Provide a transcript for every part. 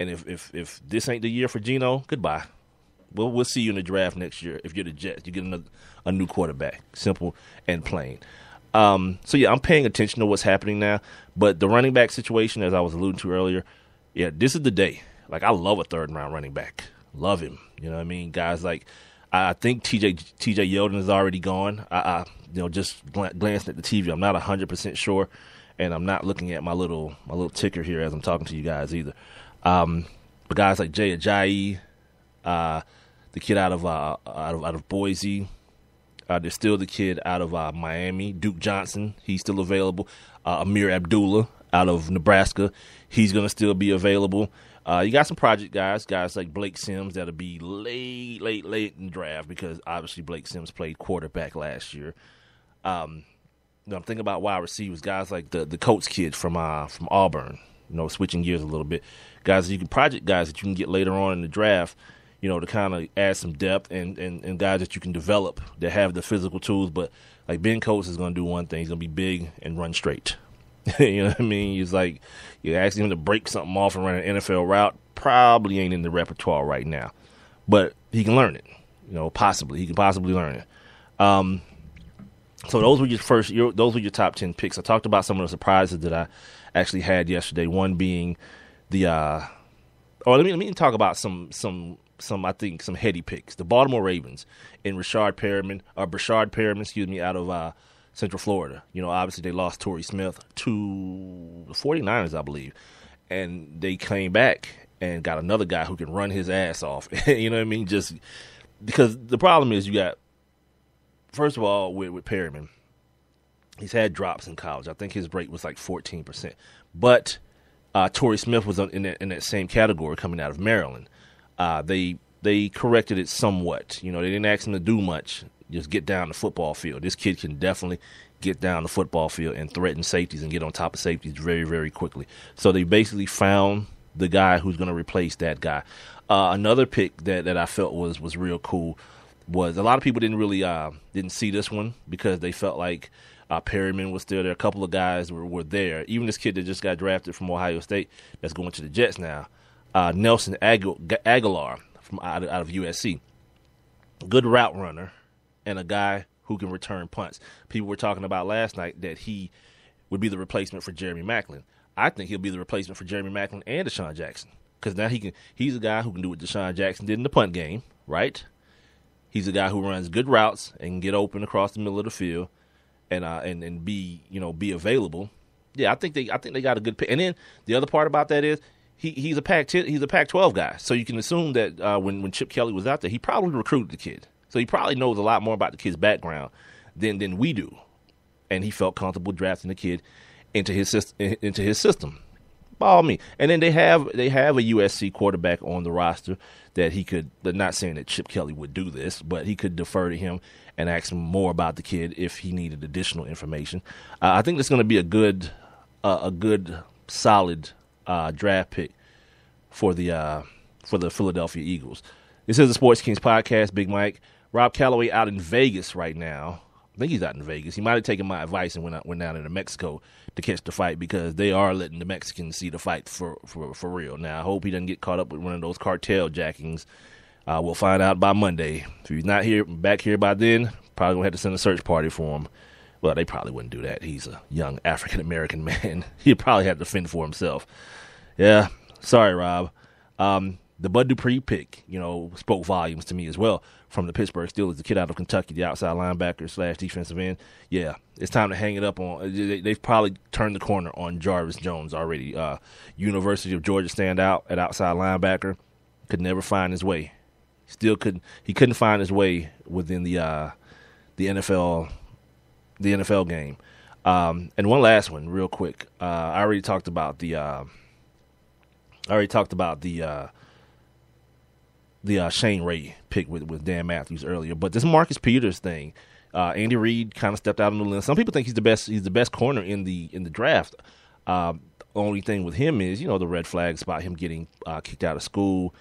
And if this ain't the year for Geno, goodbye. We'll see you in the draft next year. If you're the Jets, you get a new quarterback. Simple and plain. So yeah, I'm paying attention to what's happening now. But the running back situation, as I was alluding to earlier, yeah, this is the day. Like, I love a third-round running back. Love him. You know what I mean? Guys like, I think TJ Yeldon is already gone. Just glancing at the TV, I'm not 100% sure, and I'm not looking at my little ticker here as I'm talking to you guys either. But guys like Jay Ajayi, the kid out of Boise, there's still the kid out of Miami, Duke Johnson. He's still available. Amir Abdullah out of Nebraska, he's going to still be available. You got some project guys like Blake Sims that'll be late in the draft because obviously Blake Sims played quarterback last year. I'm thinking about wide receivers, guys like the Coates kid from Auburn. Switching gears a little bit, guys that you can get later on in the draft. To kind of add some depth and guys that you can develop that have the physical tools. But like Ben Coates is going to do one thing: he's going to be big and run straight. You know what I mean? He's like, you're asking him to break something off and run an NFL route, probably ain't in the repertoire right now. But he can learn it. Possibly. He can possibly learn it. So those were your top 10 picks. I talked about some of the surprises that I actually had yesterday. One being the let me talk about some I think some heady picks. The Baltimore Ravens and Brashard Perriman, out of Central Florida. Obviously they lost Torrey Smith to the 49ers, I believe. And they came back and got another guy who can run his ass off. You know what I mean? Just because the problem is you got, first of all, with Perriman, he's had drops in college. I think his rate was like 14%. But Torrey Smith was in that same category coming out of Maryland. They corrected it somewhat. They didn't ask him to do much. Just get down the football field. This kid can definitely get down the football field and threaten safeties and get on top of safeties very, very quickly. So they basically found the guy who's going to replace that guy. Another pick that I felt was real cool was a lot of people didn't see this one because they felt like Perriman was still there. A couple of guys were there. Even this kid that just got drafted from Ohio State that's going to the Jets now, Nelson Aguilar from out of USC. Good route runner and a guy who can return punts. People were talking about last night that he would be the replacement for Jeremy Maclin. I think he'll be the replacement for Jeremy Maclin and Deshaun Jackson because now he's a guy who can do what Deshaun Jackson did in the punt game, right? He's a guy who runs good routes and can get open across the middle of the field and be available. Yeah, I think they got a good pick. And then the other part about that is he's a Pac-12 guy, so you can assume that when Chip Kelly was out there, he probably recruited the kid. So he probably knows a lot more about the kid's background than we do, and he felt comfortable drafting the kid into his system. By all means. And then they have a USC quarterback on the roster that he could. They're not saying that Chip Kelly would do this, but he could defer to him and ask him more about the kid if he needed additional information. I think it's going to be a good solid draft pick for the Philadelphia Eagles. This is the Sports Kings podcast. Big Mike. Rob Calloway out in Vegas right now. I think he's out in Vegas. He might have taken my advice and went down into Mexico to catch the fight because they are letting the Mexicans see the fight for real. Now, I hope he doesn't get caught up with one of those cartel jackings. We'll find out by Monday. If he's not back here by then, probably going to have to send a search party for him. Well, they probably wouldn't do that. He's a young African-American man. He'd probably have to fend for himself. Yeah, sorry, Rob. The Bud Dupree pick, spoke volumes to me as well from the Pittsburgh Steelers, the kid out of Kentucky, the outside linebacker / defensive end. Yeah, it's time to hang it up on. They've probably turned the corner on Jarvis Jones already. University of Georgia standout at outside linebacker, could never find his way. He couldn't find his way within the NFL game. And one last one, real quick. I already talked about the Shane Ray pick with Dan Matthews earlier, but this Marcus Peters thing, Andy Reid kind of stepped out on the limb. Some people think he's the best corner in the draft. Only thing with him is the red flags about him getting kicked out of school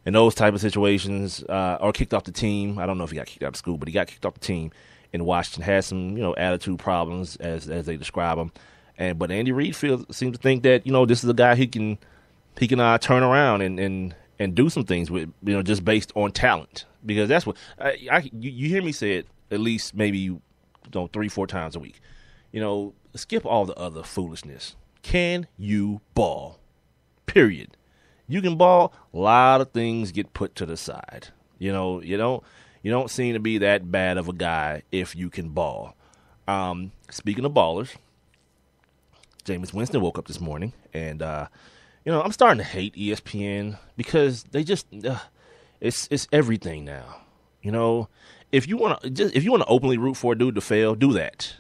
and those type of situations, or kicked off the team. I don't know if he got kicked out of school, but he got kicked off the team in Washington. Had some attitude problems as they describe him, but Andy Reid seems to think that this is a guy he can he can turn around and do some things with, just based on talent, because that's what you hear me say it at least maybe 3-4 times a week. Skip all the other foolishness. Can you ball? Period. You can ball. A lot of things get put to the side. You don't seem to be that bad of a guy if you can ball. Speaking of ballers, Jameis Winston woke up this morning, and I'm starting to hate ESPN because they just it's everything now. If you want to openly root for a dude to fail, do that.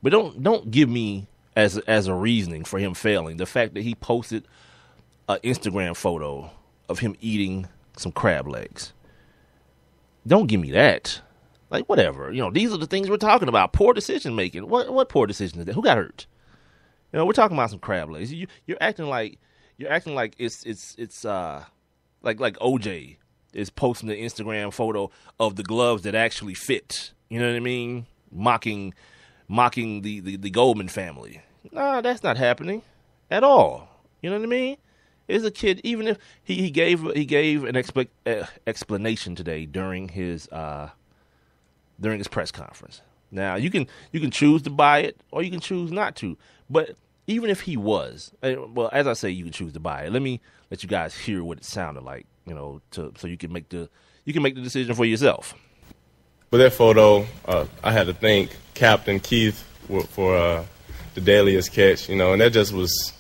But don't give me as a reasoning for him failing the fact that he posted an Instagram photo of him eating some crab legs. Don't give me that. Like, whatever. These are the things we're talking about. Poor decision making. What poor decision is that? Who got hurt? We're talking about some crab legs. You're acting like it's like OJ is posting the Instagram photo of the gloves that actually fit. You know what I mean? Mocking the Goldman family. Nah, that's not happening at all. You know what I mean? It's a kid. Even if he gave an explanation today during his press conference. Now you can choose to buy it or you can choose not to. But even if he was, well, as I say, you can choose to buy it. Let me let you guys hear what it sounded like. So you can make the decision for yourself. For that photo, I had to thank Captain Keith for the deadliest catch. And that just was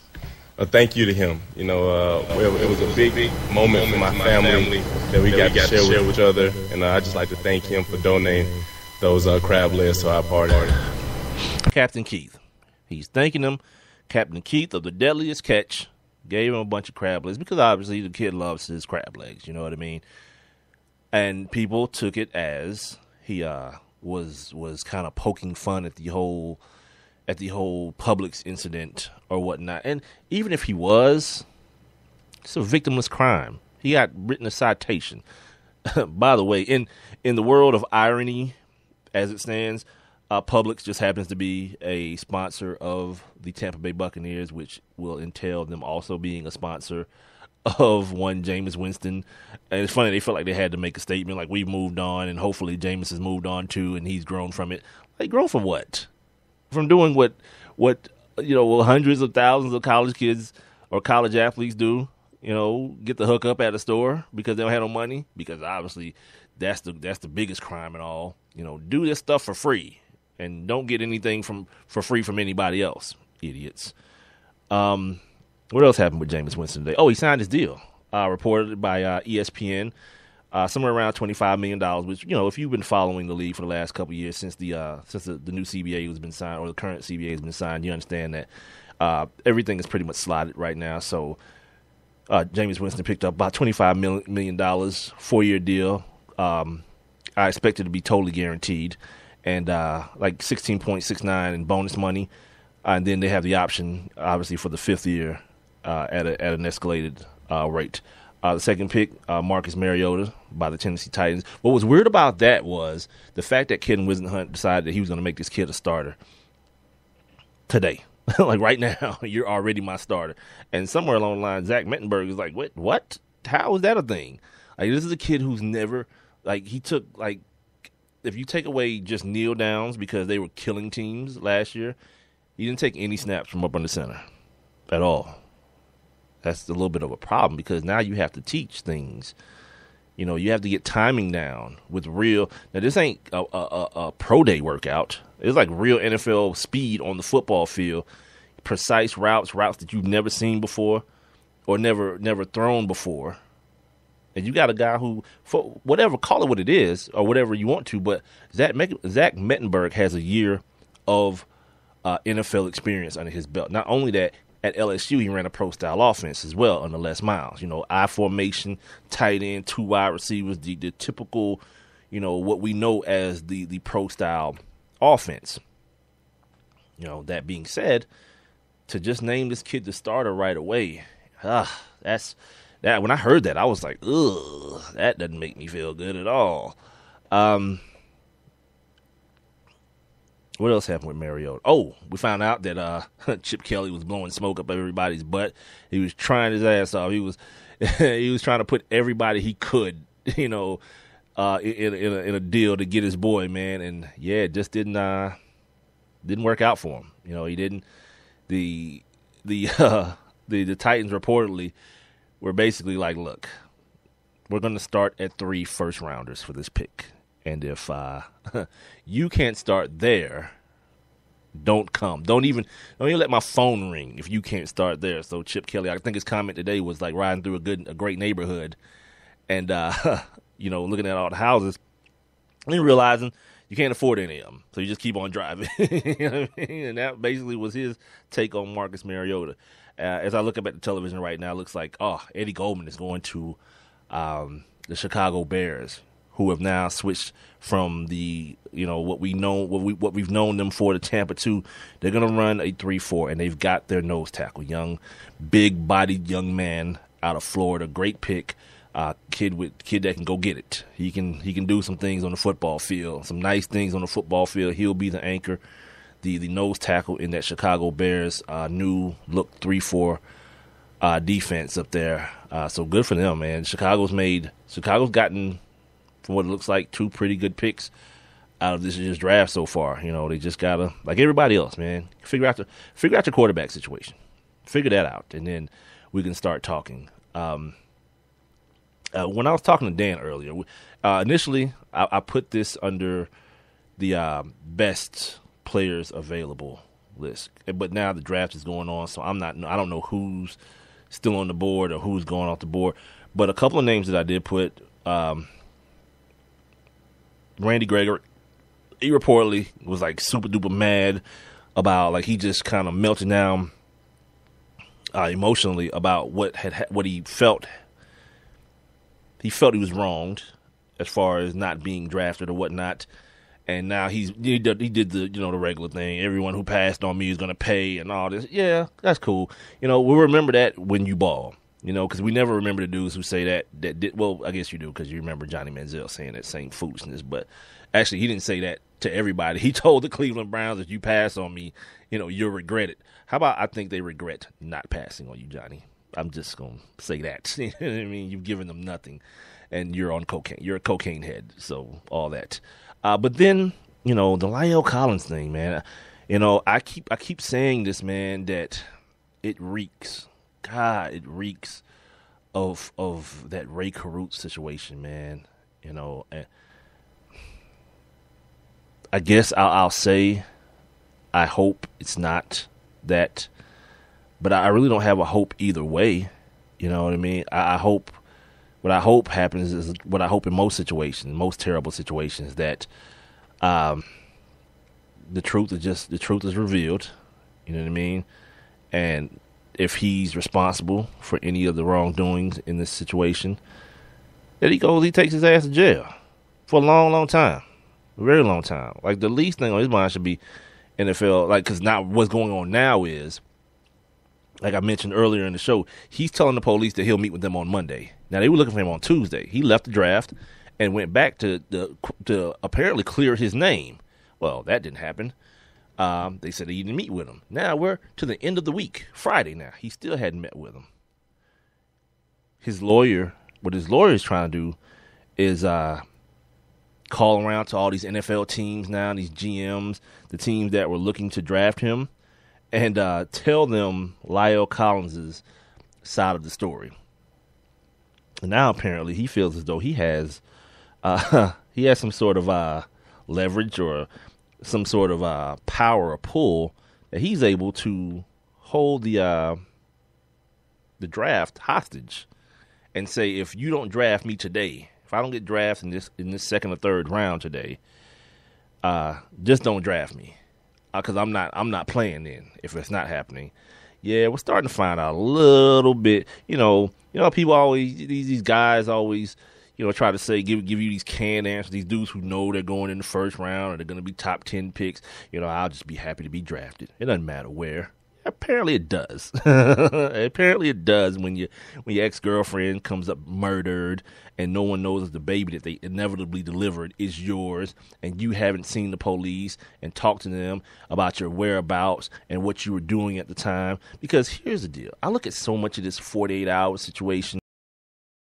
a thank you to him. It was a big moment for my family that we got to share with each other, and I just like to thank him for donating those crab legs to our party. Captain Keith, he's thanking him. Captain Keith of the deadliest catch gave him a bunch of crab legs because obviously the kid loves his crab legs. You know what I mean? And people took it as he was kind of poking fun at the whole Publix incident or whatnot. And even if he was, it's a victimless crime. He got written a citation. By the way, in the world of irony, as it stands, Publix just happens to be a sponsor of the Tampa Bay Buccaneers, which will entail them also being a sponsor of one Jameis Winston. And it's funny, they felt like they had to make a statement like, we've moved on, and hopefully Jameis has moved on too, and he's grown from it. Like, grown from what? From doing what hundreds of thousands of college kids or college athletes do, get the hookup at a store because they don't have no money, because obviously that's the biggest crime and all. Do this stuff for free and don't get anything for free from anybody else, idiots. What else happened with Jameis Winston today? Oh, he signed his deal, reported by ESPN, somewhere around $25 million, which, if you've been following the league for the last couple of years since the new CBA has been signed, or the current CBA has been signed, you understand that everything is pretty much slotted right now. So Jameis Winston picked up about $25 million, 4-year deal. I expect it to be totally guaranteed, and like 16.69 in bonus money. And then they have the option, obviously, for the 5th year at an escalated rate. The second pick, Marcus Mariota by the Tennessee Titans. What was weird about that was the fact that Ken Whisenhunt decided that he was going to make this kid a starter today. Like, right now, you're already my starter. And somewhere along the line, Zach Mettenberg is like, what? How is that a thing? Like, this is a kid who's never, like, he took, like, if you take away just kneel downs because they were killing teams last year, he didn't take any snaps from up under center at all. That's a little bit of a problem because now you have to teach things. You have to get timing down with real. Now, this ain't a pro day workout. It's like real NFL speed on the football field, precise routes that you've never seen before or never thrown before. And you got a guy who, for whatever, call it what it is or whatever you want to, but Zach Mettenberg has a year of NFL experience under his belt. Not only that, at LSU, he ran a pro-style offense as well under Les Miles. I formation, tight end, 2 wide receivers, the typical, what we know as the pro-style offense. That being said, to just name this kid the starter right away, that's that. When I heard that, I was like, ugh, that doesn't make me feel good at all. What else happened with Mariota? Oh, we found out that Chip Kelly was blowing smoke up everybody's butt. He was trying his ass off. He was he was trying to put everybody he could, in a deal to get his boy, man. And yeah, it just didn't work out for him. He didn't. The Titans reportedly were basically like, look, we're going to start at 3 first-rounders for this pick. And if you can't start there, don't come. Don't even let my phone ring if you can't start there. So Chip Kelly, I think his comment today was like riding through a great neighborhood and, looking at all the houses and realizing you can't afford any of them. So you just keep on driving. You know what I mean? And that basically was his take on Marcus Mariota. As I look up at the television right now, it looks like, Eddie Goldman is going to the Chicago Bears, who have now switched from the, what we've known them for, the Tampa 2. They're going to run a 3-4, and they've got their nose tackle, young, big-bodied young man out of Florida, great pick, kid that can go get it. He can do some things on the football field, some nice things on the football field. He'll be the anchor, the nose tackle in that Chicago Bears new look 3-4 defense up there. So good for them, man. Chicago's gotten, from what it looks like, 2 pretty good picks out of this year's draft so far. They just gotta, like everybody else, man, figure out the quarterback situation, figure that out, and then we can start talking. When I was talking to Dan earlier, initially I put this under the best players available list, but now the draft is going on, so I don't know who's still on the board or who's going off the board. But a couple of names that I did put. Randy Gregory, he reportedly was like super duper mad about, like, he just kind of melted down emotionally about what he felt. He felt he was wronged as far as not being drafted or whatnot, and now he did the the regular thing. Everyone who passed on me is going to pay and all this. Yeah, that's cool. We'll remember that when you ball. Because we never remember the dudes who say that did, well, I guess you do, because you remember Johnny Manziel saying that same foolishness. But actually, he didn't say that to everybody. He told the Cleveland Browns, if you pass on me, you'll regret it. How about I think they regret not passing on you, Johnny? I'm just going to say that. You know what I mean? You've given them nothing, and you're on cocaine. You're a cocaine head, so all that. But then, the La'el Collins thing, man. I keep saying this, man, that it reeks. God, it reeks of that Ray Caruth situation, man. And I guess I'll say I hope it's not that, but I really don't have a hope either way. You know what I mean? I hope, what I hope happens is what I hope in most situations, most terrible situations, that the truth is revealed. You know what I mean? And if he's responsible for any of the wrongdoings in this situation, that he takes his ass to jail for a long, long time, a very long time. Like, the least thing on his mind should be NFL, like, because now what's going on now is, like I mentioned earlier in the show, he's telling the police that he'll meet with them on Monday. Now, they were looking for him on Tuesday. He left the draft and went back to apparently clear his name. Well, that didn't happen. They said he didn't meet with him. Now we're to the end of the week, Friday now. He still hadn't met with him. What his lawyer is trying to do is call around to all these NFL teams now, these GMs, the teams that were looking to draft him, and tell them La'el Collins' side of the story. And now apparently he feels as though he has some sort of leverage or some sort of power or pull that he's able to hold the draft hostage and say, if you don't draft me today, if I don't get drafted in this second or third round today, just don't draft me, because I'm not playing then if it's not happening. Yeah, we're starting to find out a little bit. People always, these guys always, try to say, give you these canned answers. These dudes who know they're going in the first round or they're going to be top 10 picks. I'll just be happy to be drafted. It doesn't matter where. Apparently it does. Apparently it does when your ex-girlfriend comes up murdered and no one knows if the baby that they inevitably delivered is yours, and you haven't seen the police and talked to them about your whereabouts and what you were doing at the time. Because here's the deal. I look at so much of this 48-hour situation